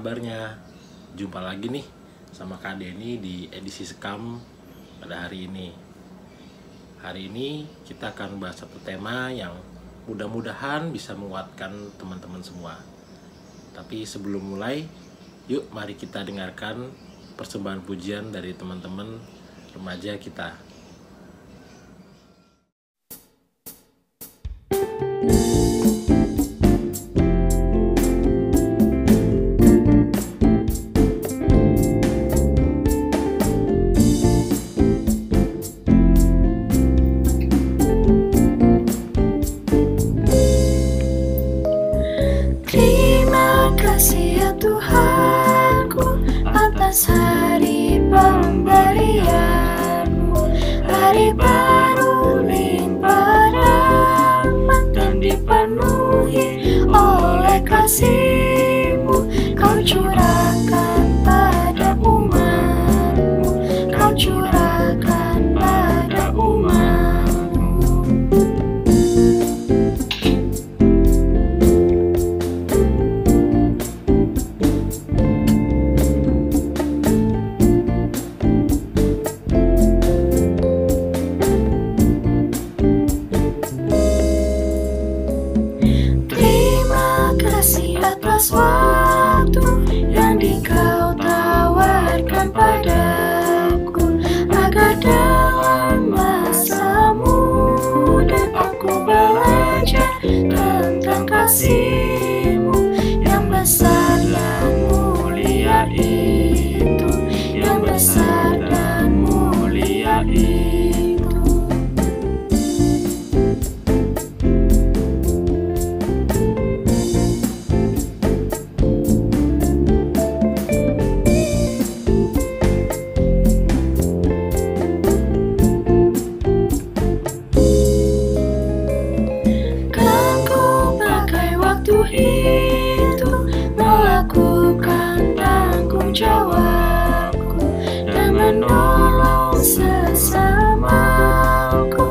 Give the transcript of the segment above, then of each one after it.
kabarnya? Jumpa lagi nih sama Kak Denny di edisi Sekam pada hari ini. Hari ini kita akan bahas satu tema yang mudah-mudahan bisa menguatkan teman-teman semua. Tapi sebelum mulai, yuk mari kita dengarkan persembahan pujian dari teman-teman remaja kita. Terima kasih ya Tuhanku atas hari pemberian-Mu, hari baru limpah rahmat dan dipenuhi oleh kasih-Mu. Kau curahkan pada umat-Mu, Kau curahkan pada umat-Mu. Terima kasih atas waktu yang Dikau tawarkan padaku, agar dalam masa muda aku belajar tentang kasih-Mu yang besar dan mulia itu, yang besar dan mulia itu. Kan ku pakai waktu itu melakukan tanggung jawabku dan menolong sesamaku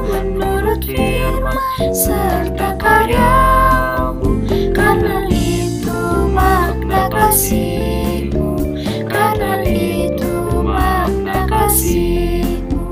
menurut firman serta karya-Mu. Karena itu makna kasih-Mu, karena itu makna kasih-Mu.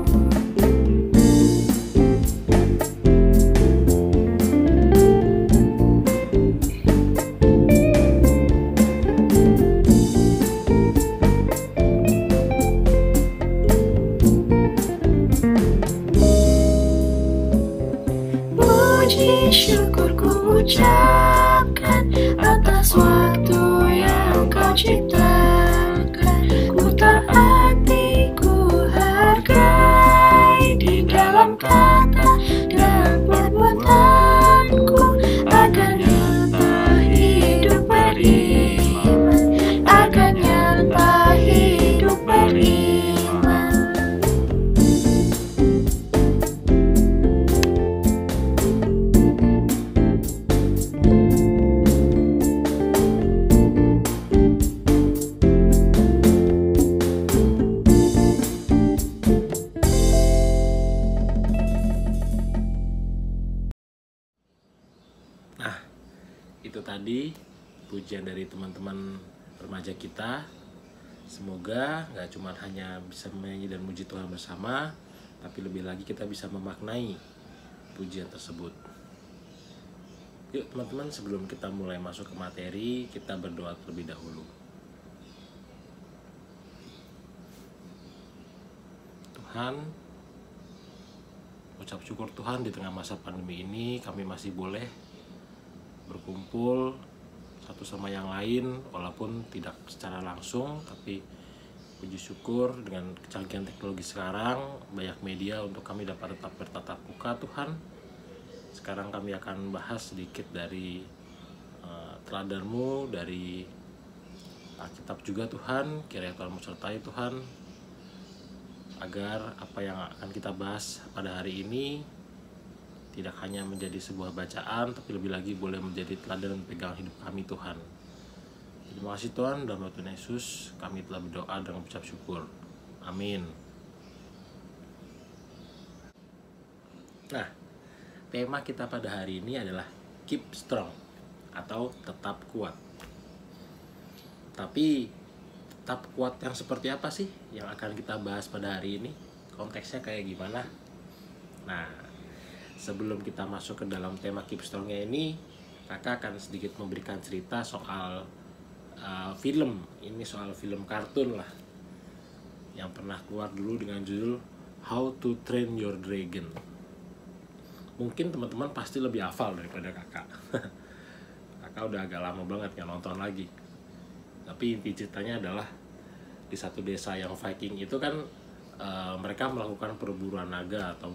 Puji syukur ku ucapkan atas waktu yang Kau ciptakan. Ku taati, ku hargai di dalam kata dan perbuatanku, agar nyata hidup beriman, agar nyata hidup beriman. Nah, itu tadi pujian dari teman-teman remaja kita. Semoga nggak cuma hanya bisa menyanyi dan muji Tuhan bersama, tapi lebih lagi kita bisa memaknai pujian tersebut. Yuk teman-teman, sebelum kita mulai masuk ke materi, kita berdoa terlebih dahulu. Tuhan, ucap syukur Tuhan, di tengah masa pandemi ini kami masih boleh berkumpul satu sama yang lain, walaupun tidak secara langsung, tapi puji syukur dengan kecanggihan teknologi sekarang, banyak media untuk kami dapat tetap bertatap muka Tuhan. Sekarang kami akan bahas sedikit dari teladan-Mu, dari Alkitab juga Tuhan. Kiranya Tuhan menyertai Tuhan, agar apa yang akan kita bahas pada hari ini tidak hanya menjadi sebuah bacaan, tapi lebih lagi boleh menjadi teladan dan pegangan hidup kami Tuhan. Terima kasih Tuhan, dalam nama Tuhan Yesus kami telah berdoa dengan ucap syukur. Amin. Nah, tema kita pada hari ini adalah Keep Strong atau tetap kuat. Tapi tetap kuat yang seperti apa sih yang akan kita bahas pada hari ini? Konteksnya kayak gimana? Nah, sebelum kita masuk ke dalam tema Keep Strong-nya ini, kakak akan sedikit memberikan cerita soal film. Ini soal film kartun lah, yang pernah keluar dulu dengan judul How to Train Your Dragon. Mungkin teman-teman pasti lebih hafal daripada kakak. Kakak udah agak lama banget nggak nonton lagi. Tapi inti ceritanya adalah di satu desa yang Viking itu kan mereka melakukan perburuan naga, atau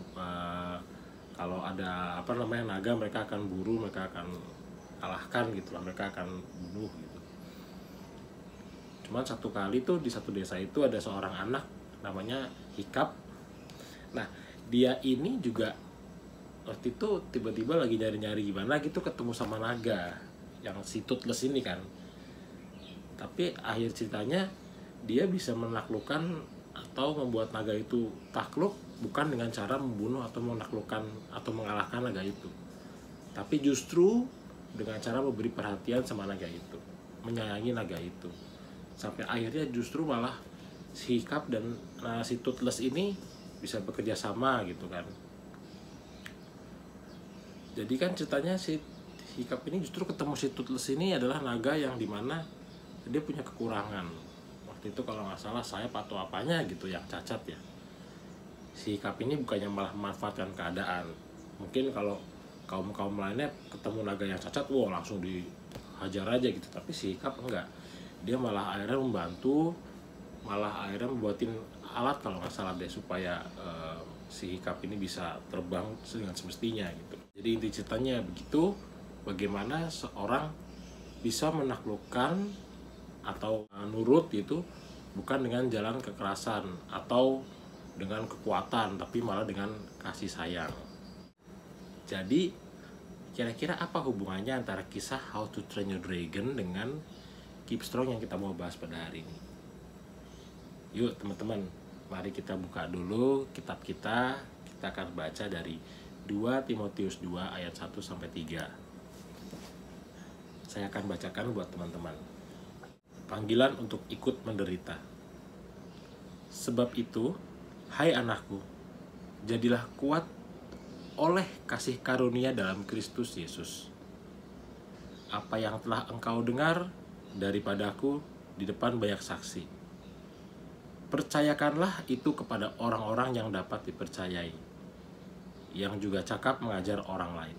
kalau ada naga, mereka akan buru, mereka akan kalahkan gitu lah, mereka akan bunuh gitu. Cuman satu kali tuh di satu desa itu ada seorang anak namanya Hiccup. Nah, dia ini juga waktu itu tiba-tiba lagi nyari-nyari gimana gitu ketemu sama naga yang si Toothless ini kan. Tapi akhir ceritanya dia bisa menaklukkan atau membuat naga itu takluk bukan dengan cara membunuh atau menaklukkan atau mengalahkan naga itu, tapi justru dengan cara memberi perhatian sama naga itu, menyayangi naga itu, sampai akhirnya justru malah si Hiccup dan si Toothless ini bisa bekerja sama gitu kan. Jadi kan ceritanya si Hiccup ini justru ketemu si Toothless ini adalah naga yang dimana dia punya kekurangan. Waktu itu kalau nggak salah sayap atau apanya gitu yang cacat ya. Si Hiccup ini bukannya malah memanfaatkan keadaan. Mungkin kalau kaum lainnya ketemu naga yang cacat, wow langsung dihajar aja gitu. Tapi si Hiccup enggak. Dia malah akhirnya membantu, malah akhirnya membuatin alat kalau nggak salah deh supaya si Hiccup ini bisa terbang dengan semestinya gitu. Jadi inti ceritanya begitu, bagaimana seorang bisa menaklukkan atau nurut gitu bukan dengan jalan kekerasan atau dengan kekuatan, tapi malah dengan kasih sayang. Jadi kira-kira apa hubungannya antara kisah How to Train Your Dragon dengan Keep Strong yang kita mau bahas pada hari ini? Yuk teman-teman, mari kita buka dulu kitab kita. Kita akan baca dari 2 Timotius 2 ayat 1 sampai 3. Saya akan bacakan buat teman-teman. Panggilan untuk ikut menderita. Sebab itu, hai anakku, jadilah kuat oleh kasih karunia dalam Kristus Yesus. Apa yang telah engkau dengar daripadaku di depan banyak saksi, percayakanlah itu kepada orang-orang yang dapat dipercayai, yang juga cakap mengajar orang lain.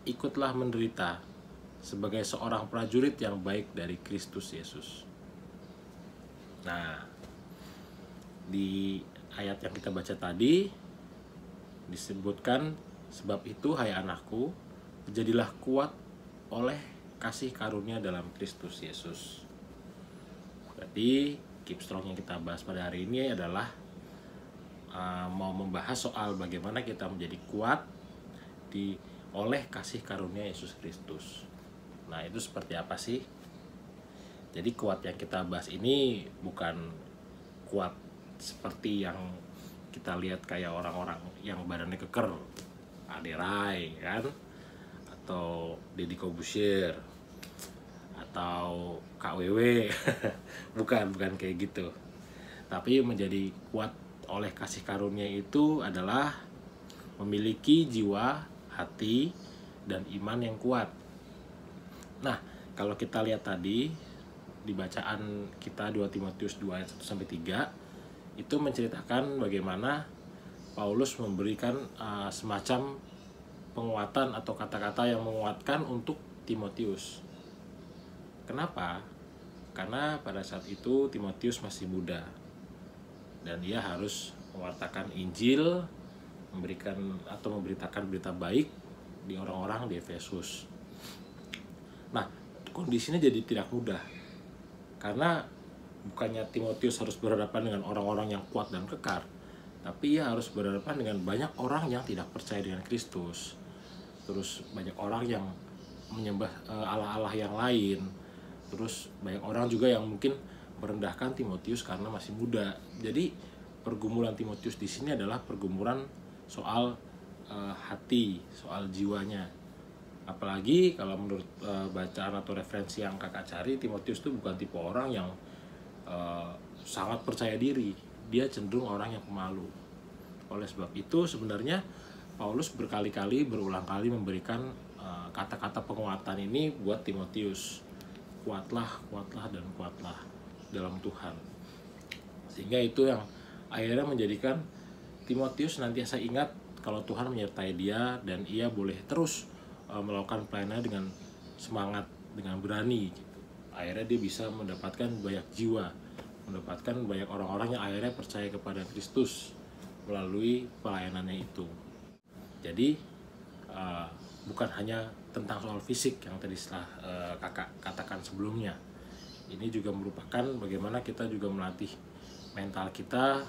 Ikutlah menderita sebagai seorang prajurit yang baik dari Kristus Yesus. Nah, di ayat yang kita baca tadi disebutkan, sebab itu hai anakku, jadilah kuat oleh kasih karunia dalam Kristus Yesus. Berarti Keep Strong yang kita bahas pada hari ini adalah mau membahas soal bagaimana kita menjadi kuat oleh kasih karunia Yesus Kristus. Nah, itu seperti apa sih? Jadi kuat yang kita bahas ini bukan kuat seperti yang kita lihat kayak orang-orang yang badannya keker, Ade Rai kan, atau Deddy Corbuzier, atau KWW. bukan kayak gitu. Tapi menjadi kuat oleh kasih karunia itu adalah memiliki jiwa, hati, dan iman yang kuat. Nah, kalau kita lihat tadi di bacaan kita 2 Timotius 2 ayat 1 sampai 3, itu menceritakan bagaimana Paulus memberikan semacam penguatan atau kata-kata yang menguatkan untuk Timotius. Kenapa? Karena pada saat itu Timotius masih muda dan dia harus mewartakan Injil, memberitakan berita baik di orang-orang di Efesus. Nah, kondisinya jadi tidak mudah, karena bukannya Timotius harus berhadapan dengan orang-orang yang kuat dan kekar, tapi ia harus berhadapan dengan banyak orang yang tidak percaya dengan Kristus. Terus banyak orang yang menyembah allah-allah yang lain. Terus banyak orang juga yang mungkin merendahkan Timotius karena masih muda. Jadi pergumulan Timotius di sini adalah pergumulan soal hati, soal jiwanya. Apalagi kalau menurut bacaan atau referensi yang kakak cari, Timotius itu bukan tipe orang yang sangat percaya diri. Dia cenderung orang yang pemalu. Oleh sebab itu sebenarnya Paulus berkali-kali, berulang kali memberikan kata-kata penguatan ini buat Timotius. Kuatlah, kuatlah, dan kuatlah dalam Tuhan. Sehingga itu yang akhirnya menjadikan Timotius senantiasa ingat kalau Tuhan menyertai dia dan ia boleh terus melakukan pelayanannya dengan semangat, dengan berani gitu. Akhirnya dia bisa mendapatkan banyak jiwa, mendapatkan banyak orang-orang yang akhirnya percaya kepada Kristus melalui pelayanannya itu. Jadi bukan hanya tentang soal fisik yang tadi setelah kakak katakan sebelumnya. Ini juga merupakan bagaimana kita juga melatih mental kita.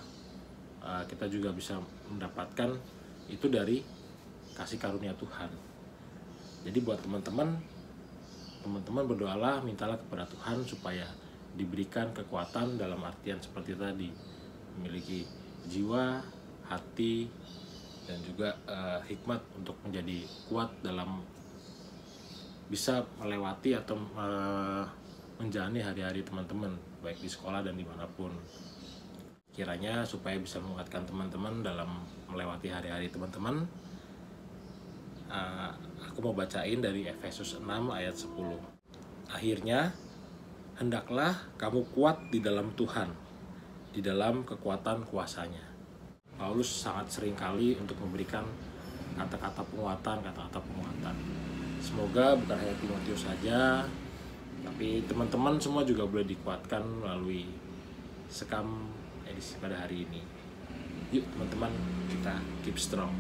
Kita juga bisa mendapatkan itu dari kasih karunia Tuhan. Jadi buat teman-teman berdoalah, mintalah kepada Tuhan supaya diberikan kekuatan dalam artian seperti tadi, memiliki jiwa, hati, dan juga hikmat untuk menjadi kuat dalam bisa melewati atau menjalani hari-hari teman-teman, baik di sekolah dan dimanapun. Kiranya supaya bisa menguatkan teman-teman dalam melewati hari-hari teman-teman. Aku mau bacain dari Efesus 6 ayat 10. Akhirnya, hendaklah kamu kuat di dalam Tuhan, di dalam kekuatan kuasa-Nya. Paulus sangat sering kali untuk memberikan kata-kata penguatan. Semoga bukan hanya Timotius saja, tapi teman-teman semua juga boleh dikuatkan melalui sekam edisi pada hari ini. Yuk teman-teman, kita keep strong.